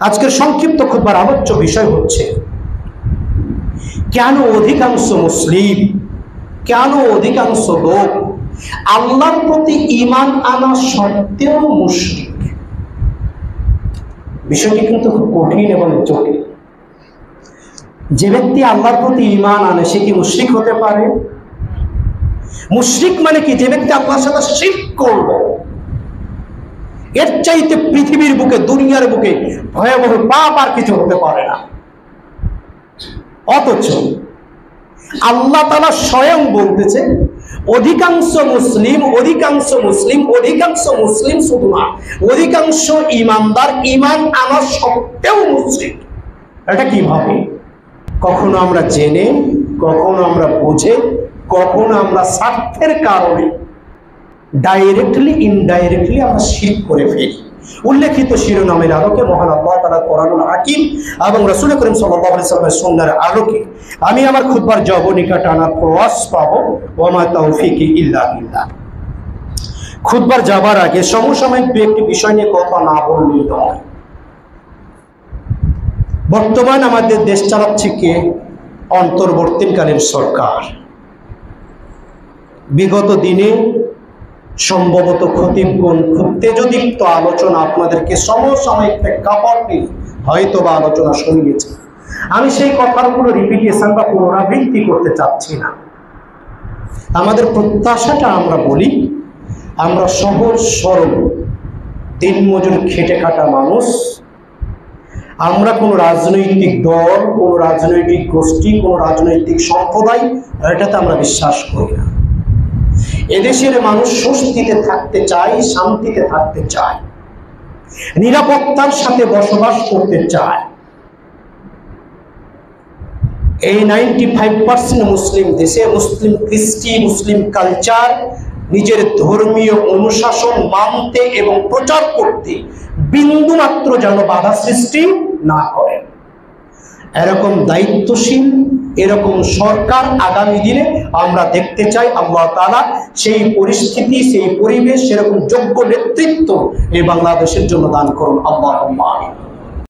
আজকের সংক্ষিপ্ত খুতবার আলোচ্য বিষয় হচ্ছে কেন অধিকাংশ লোক আল্লাহর প্রতি ঈমান আনা সত্ত্বেও মুশরিক। বিষয়টি কিন্তু খুব কঠিন এবং জটিল। যে ব্যক্তি আল্লাহর প্রতি ঈমান আনে সে কি মুশরিক হতে পারে? মুশরিক মানে কি? যে ব্যক্তি আল্লাহর সাথে শিরক করবে। এর চাইতে পৃথিবীর বুকে, দুনিয়ার বুকে ভয়াবহ পাপ আর কিছু হতে পারে না। অথচ আল্লাহ তাআলা স্বয়ং বলতেছে অধিকাংশ মুসলিম শুধু না, অধিকাংশ ঈমানদার ঈমান আনা সত্ত্বেও মুশরিক। এটা কিভাবে? কখনো আমরা জেনে, কখনো আমরা বুঝে, কখনো আমরা স্বার্থের কারণে ডাইরেক্টলি ইনডাইরেক্টলি আমরা শিরক করে ফেলি। উল্লেখিত শিরোনামের আলোকে মহান আল্লাহ তাআলা কোরআনুল হাকিম এবং রাসূল করিম সাল্লাল্লাহু আলাইহি ওয়াসাল্লামের সুন্নাহর আলোকে আমি আমার খুতবার জবনিকা টানার প্রয়াস পাবো। ওয়া মা তাওফীকি ইল্লা বিল্লাহ। খুতবার যাবার আগে সমসাময়িক দু একটি বিষয় নিয়ে কথা না বললেই নয়। বর্তমান আমাদের দেশ চালাচ্ছে কে? অন্তর্বর্তীকালীন সরকার। বিগত দিনে সম্ভবত খতিবগণ খুব তেজদীপ্ত আলোচনা আপনাদেরকে সমসাময়িক প্রেক্ষাপটে হয়তো বা আলোচনা শুনিয়েছে। আমি সেই কথাগুলো রিপিটেশন বা পুনরাবৃত্তি করতে চাচ্ছি না। আমাদের প্রত্যাশাটা আমরা বলি, আমরা সহজ সরল দিনমজুর খেটে খাটা মানুষ। আমরা কোনো রাজনৈতিক দল, কোনো রাজনৈতিক গোষ্ঠী, কোনো রাজনৈতিক সম্প্রদায় এটাতে আমরা বিশ্বাস করি না। এদেশের মানুষ স্বস্তিতে থাকতে চায়, শান্তিতে থাকতে চায়, নিরাপত্তার সাথে বসবাস করতে চায়। এই 95% মুসলিম দেশে মুসলিম কৃষ্টি, মুসলিম কালচার, নিজের ধর্মীয় অনুশাসন মানতে এবং প্রচার করতে বিন্দুমাত্র যেন বাধা সৃষ্টি না করে। এরকম দায়িত্বশীল, এরকম সরকার আগামী দিনে আমরা দেখতে চাই। আল্লাহ তাআলা সেই পরিস্থিতি, সেই পরিবেশ, সেরকম যোগ্য নেতৃত্ব এই বাংলাদেশের জন্য দান করুন। আল্লাহুম্মা আমিন।